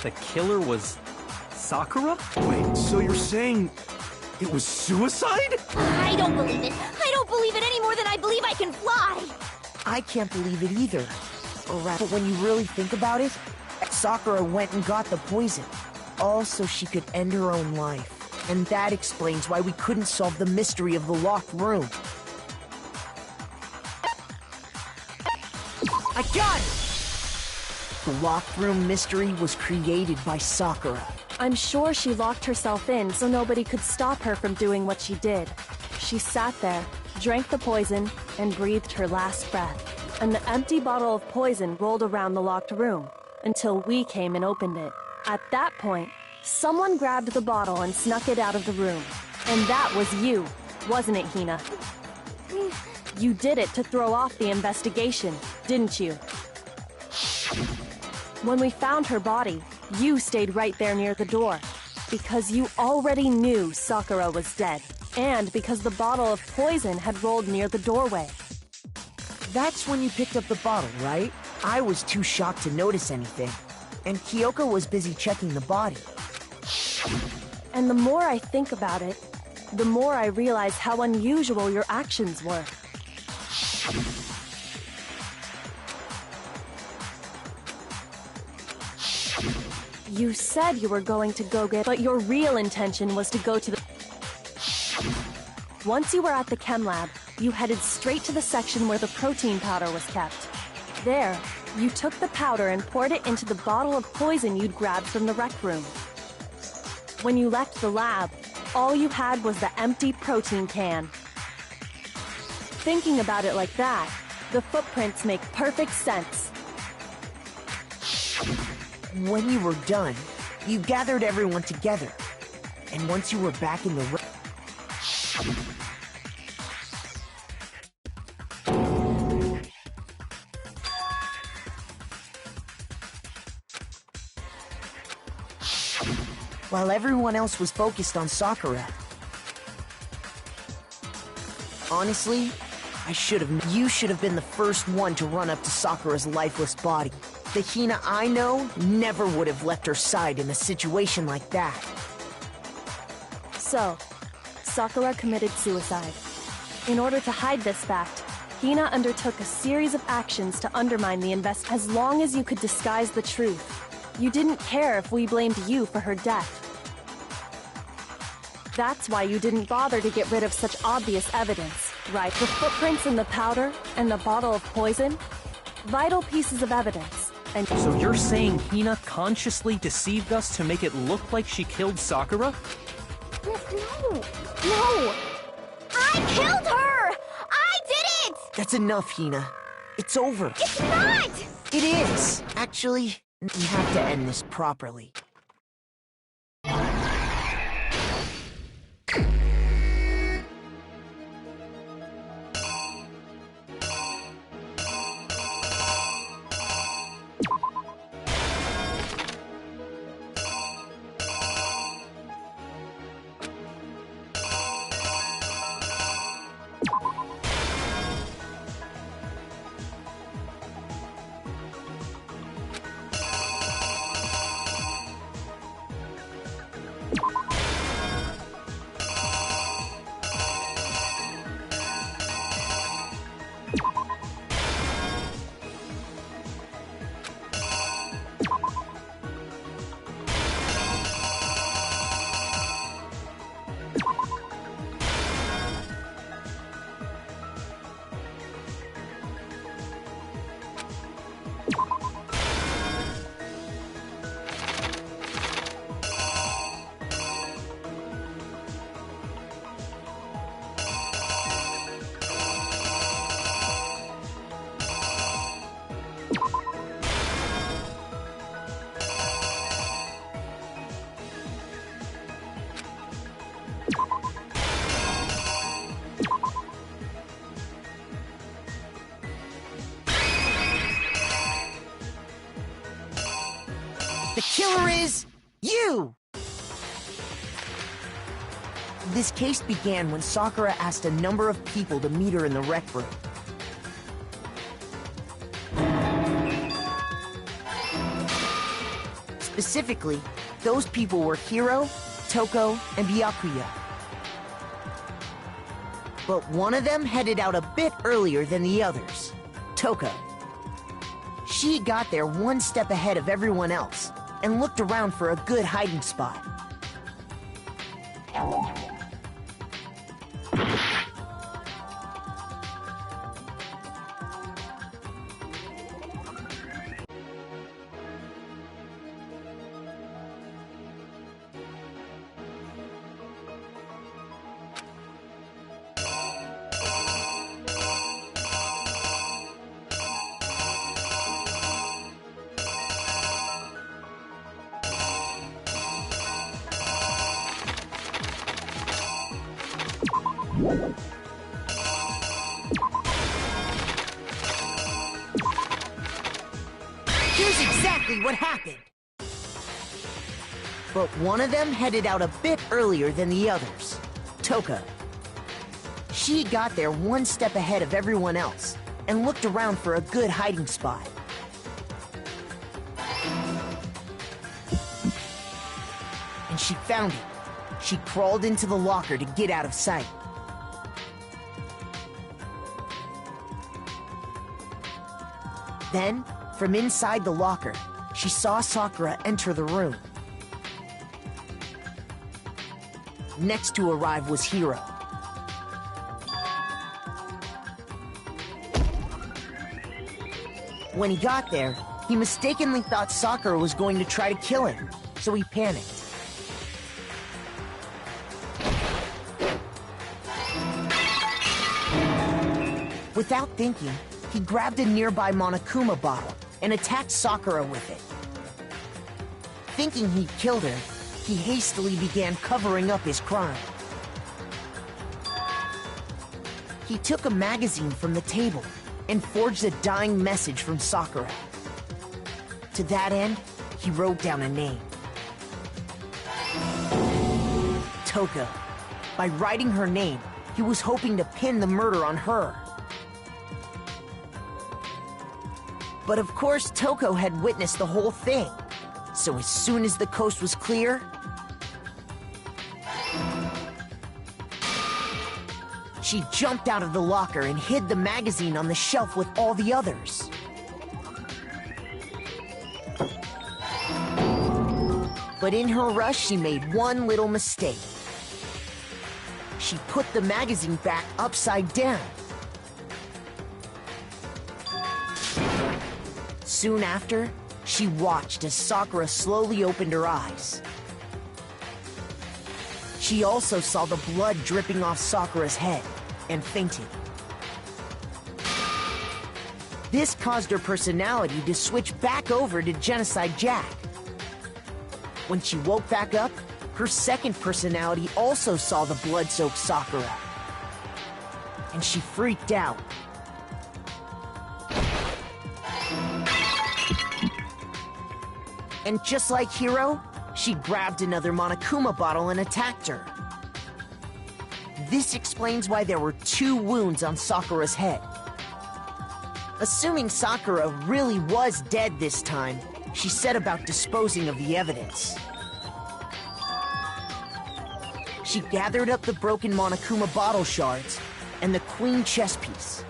The killer was Sakura? Wait, so you're saying it was suicide? I don't believe it. I don't believe it any more than I believe I can fly. I can't believe it either. But when you really think about it, Sakura went and got the poison, all so she could end her own life. And that explains why we couldn't solve the mystery of the locked room. I got it! The locked room mystery was created by Sakura. I'm sure she locked herself in so nobody could stop her from doing what she did. She sat there, drank the poison, and breathed her last breath. And the empty bottle of poison rolled around the locked room until we came and opened it. At that point, someone grabbed the bottle and snuck it out of the room. And that was you, wasn't it, Hina? You did it to throw off the investigation, didn't you? When we found her body, you stayed right there near the door. Because you already knew Sakura was dead. And because the bottle of poison had rolled near the doorway. That's when you picked up the bottle, right? I was too shocked to notice anything. And Kyoko was busy checking the body. And the more I think about it, the more I realize how unusual your actions were. You said you were going to go get, but your real intention was to go to the... Once you were at the chem lab, you headed straight to the section where the protein powder was kept. There, you took the powder and poured it into the bottle of poison you'd grabbed from the rec room. When you left the lab, all you had was the empty protein can. Thinking about it like that, the footprints make perfect sense. When you were done, you gathered everyone together. And once you were back in the room... While everyone else was focused on Sakura. Honestly, you should have been the first one to run up to Sakura's lifeless body. The Hina I know never would have left her side in a situation like that. So, Sakura committed suicide. In order to hide this fact, Hina undertook a series of actions to undermine the as long as you could disguise the truth. You didn't care if we blamed you for her death. That's why you didn't bother to get rid of such obvious evidence, right? The footprints in the powder and the bottle of poison? Vital pieces of evidence. And So you're saying Hina consciously deceived us to make it look like she killed Sakura? No! I killed her! I did it! That's enough, Hina. It's over. It's not! It is! Actually, we have to end this properly. The killer is you! This case began when Sakura asked a number of people to meet her in the rec room. Specifically, those people were Hiro, Toko, and Byakuya. But one of them headed out a bit earlier than the others, Toko. She got there one step ahead of everyone else and looked around for a good hiding spot. Here's exactly what happened. But one of them headed out a bit earlier than the others, Toko. She got there one step ahead of everyone else and looked around for a good hiding spot. And she found it. She crawled into the locker to get out of sight. Then, from inside the locker, she saw Sakura enter the room. Next to arrive was Hiro. When he got there, he mistakenly thought Sakura was going to try to kill him, so he panicked. Without thinking, he grabbed a nearby Monokuma bottle and attacked Sakura with it. Thinking he'd killed her, he hastily began covering up his crime. He took a magazine from the table and forged a dying message from Sakura. To that end, he wrote down a name. Toko. By writing her name, he was hoping to pin the murder on her. But of course, Toko had witnessed the whole thing. So as soon as the coast was clear, she jumped out of the locker and hid the magazine on the shelf with all the others. But in her rush, she made one little mistake. She put the magazine back upside down. Soon after, she watched as Sakura slowly opened her eyes. She also saw the blood dripping off Sakura's head and fainted. This caused her personality to switch back over to Genocide Jack. When she woke back up, her second personality also saw the blood-soaked Sakura. And she freaked out. And just like Hiro, she grabbed another Monokuma bottle and attacked her. This explains why there were 2 wounds on Sakura's head. Assuming Sakura really was dead this time, she set about disposing of the evidence. She gathered up the broken Monokuma bottle shards and the queen chess piece.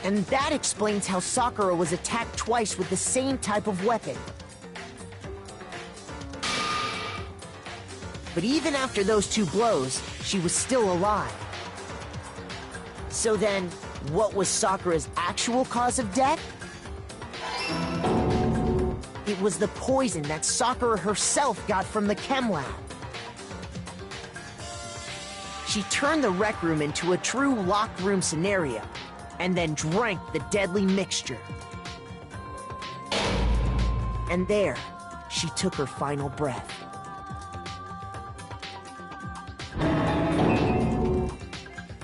And that explains how Sakura was attacked twice with the same type of weapon. But even after those 2 blows, she was still alive. So then, what was Sakura's actual cause of death? It was the poison that Sakura herself got from the chem lab. She turned the rec room into a true locked room scenario, and then drank the deadly mixture. And there, she took her final breath.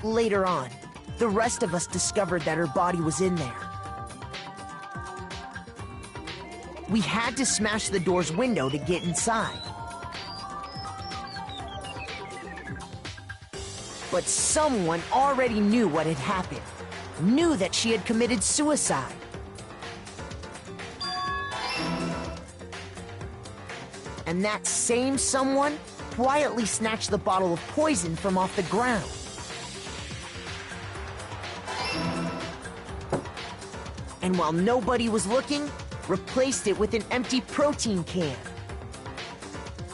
Later on, the rest of us discovered that her body was in there. We had to smash the door's window to get inside. But someone already knew what had happened. Knew that she had committed suicide. And that same someone quietly snatched the bottle of poison from off the ground. And while nobody was looking, replaced it with an empty protein can.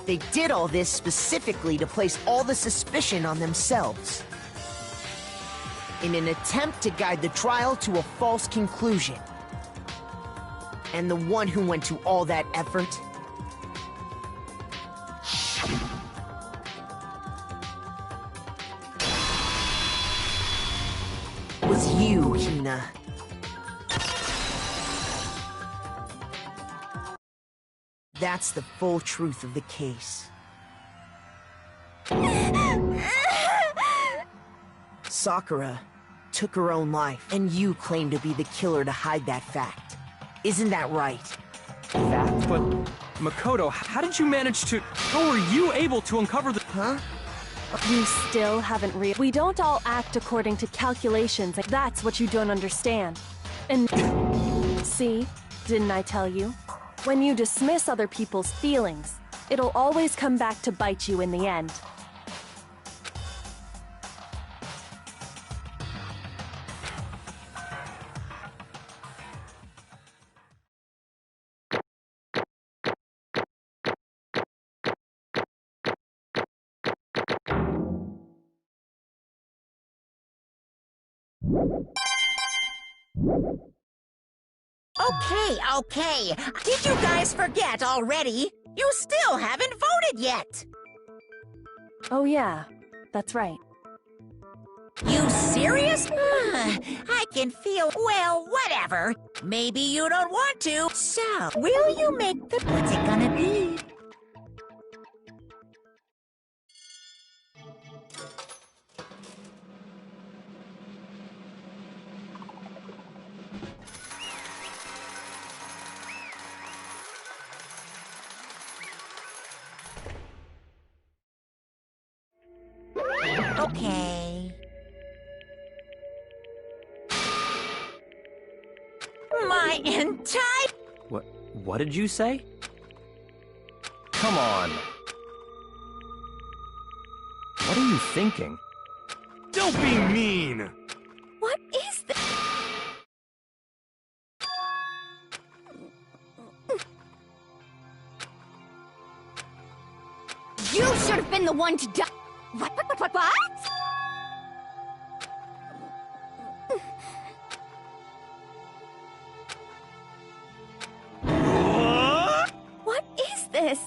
They did all this specifically to place all the suspicion on themselves, in an attempt to guide the trial to a false conclusion. And the one who went to all that effort was you, Hina. That's the full truth of the case. Sakura took her own life, and you claim to be the killer to hide that fact. Isn't that right? Fact? But, Makoto, how did you manage to... How were you able to uncover the... Huh? You still haven't We don't all act according to calculations. That's what you don't understand. And... See? Didn't I tell you? When you dismiss other people's feelings, it'll always come back to bite you in the end. Okay. Did you guys forget already? You still haven't voted yet. Oh yeah, that's right. You serious? I can feel... Well, whatever. Maybe you don't want to. So, will you make the... What's it gonna be? Okay. My entire... What did you say? Come on. What are you thinking? Don't be mean! What is this? You should have been the one to die. What? What is this?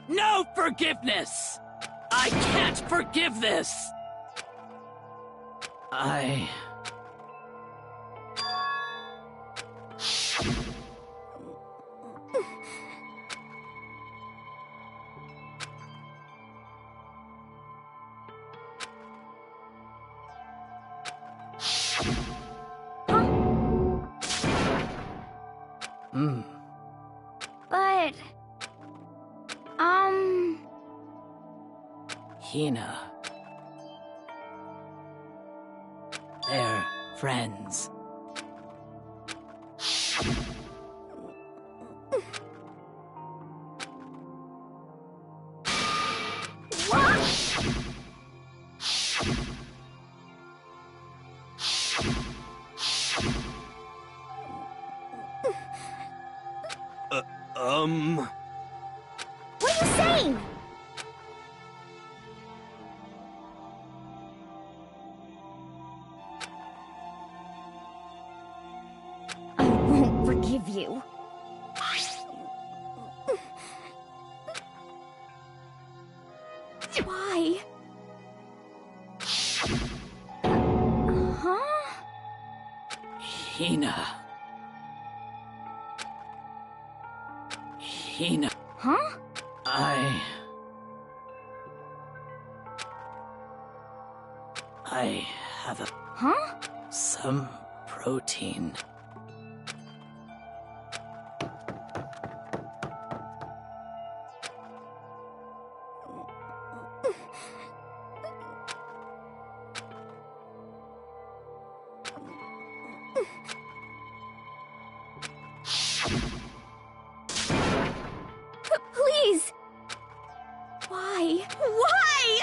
No forgiveness! I can't forgive this! But... Hina. They're friends. What are you saying? I won't forgive you. Why? Huh? Hina. Hina. Huh? I have a... Huh? some protein. Please! Why? Why?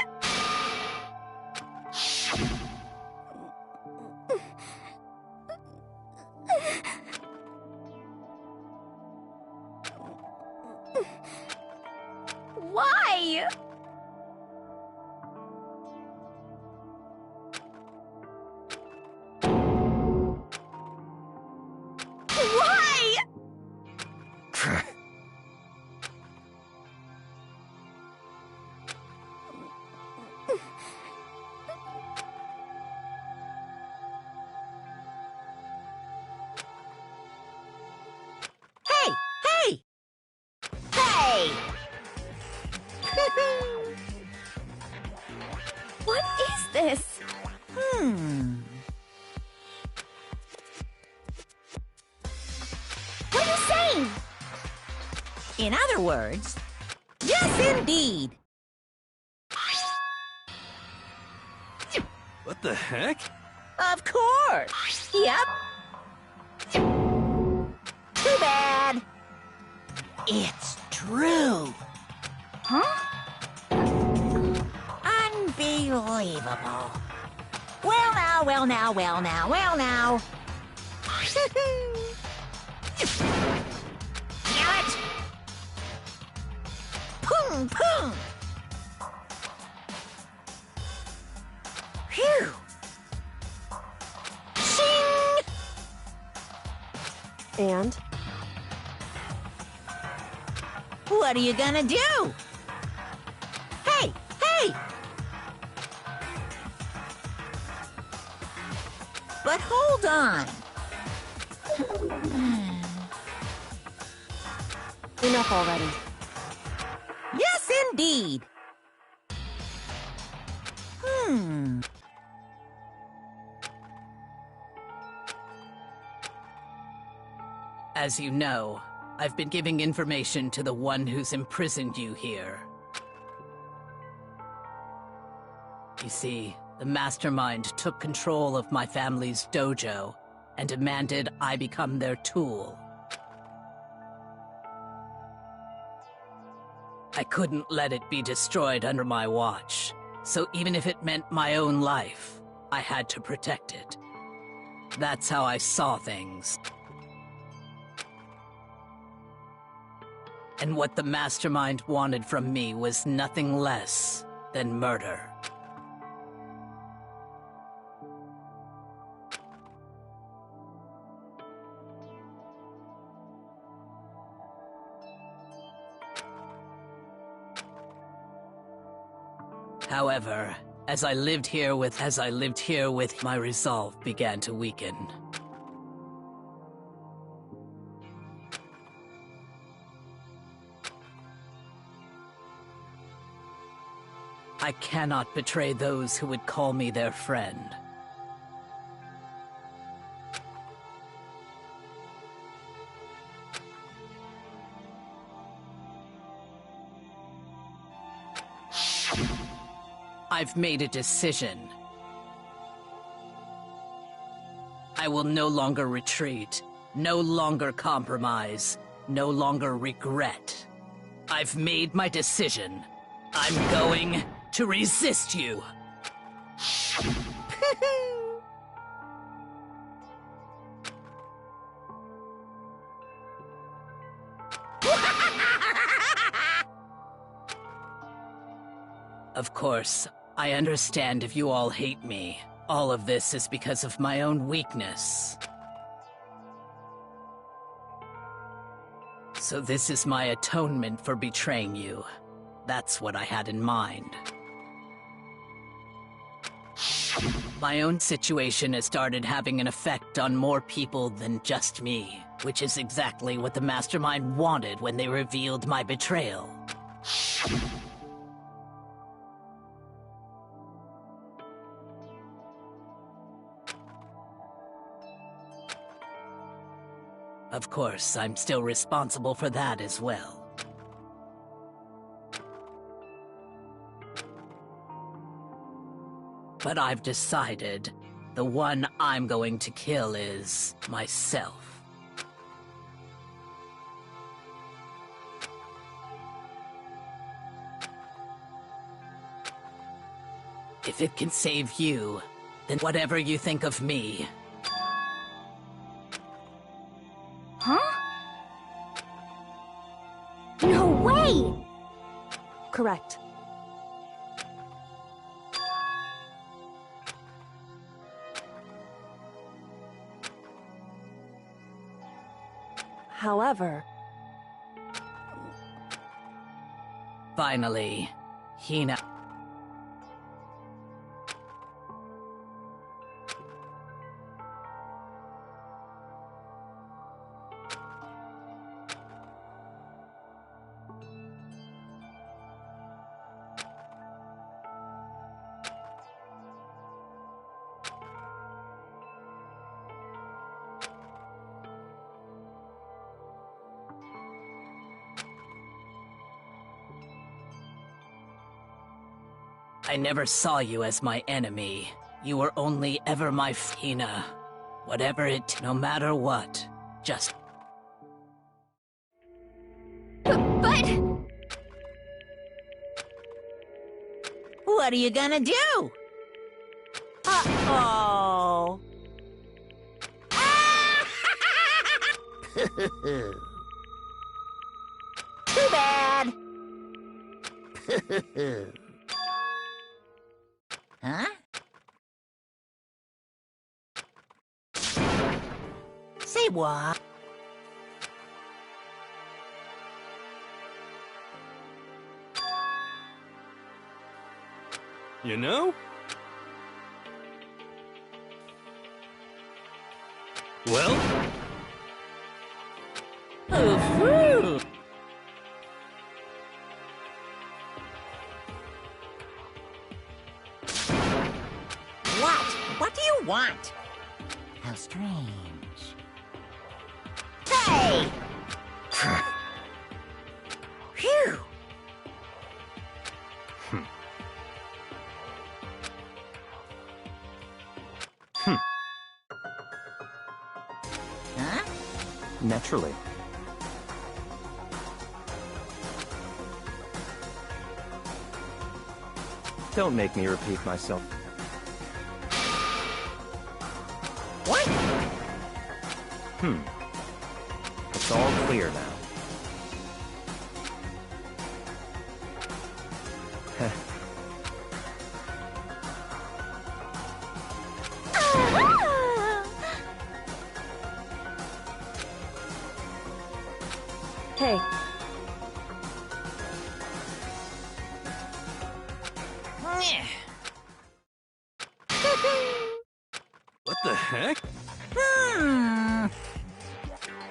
Why? Why? Hey! Hey! Hey! What is this? What are you saying? In other words, yes, indeed. What the heck? Of course. Yep. Too bad. It's true. Huh? Unbelievable. Well now, well now, well now, well now. Damn it! Pung, pung! Phew! Shing! And? What are you gonna do? Hey! Hey! But hold on. Enough already. Yes, indeed. As you know, I've been giving information to the one who's imprisoned you here. You see, the mastermind took control of my family's dojo and demanded I become their tool. I couldn't let it be destroyed under my watch, so even if it meant my own life, I had to protect it. That's how I saw things. And what the mastermind wanted from me was nothing less than murder. However, as I lived here with my resolve began to weaken. I cannot betray those who would call me their friend. I've made a decision. I will no longer retreat, no longer compromise, no longer regret. I've made my decision. I'm going to resist you. Of course, I understand if you all hate me. All of this is because of my own weakness. So this is my atonement for betraying you. That's what I had in mind. My own situation has started having an effect on more people than just me, which is exactly what the Mastermind wanted when they revealed my betrayal. Of course, I'm still responsible for that as well. But I've decided the one I'm going to kill is myself. If it can save you, then whatever you think of me. Huh? No way! Correct. However, Finally, Hina. I never saw you as my enemy. You were only ever my Hina. Whatever it, no matter what, just... But... What are you gonna do? Uh-oh. Too bad. Huh? Say what? You know? Well? Ooh-hoo. What do you want? How strange. Hey! Phew! Huh? Naturally. Don't make me repeat myself. What? It's all clear now. hey, What the heck?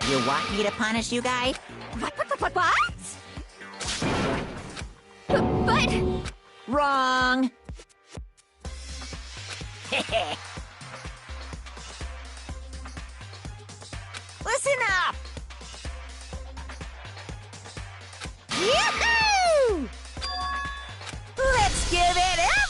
You want me to punish you guys? What? But... Wrong! Listen up! Yoo-hoo! Let's give it every...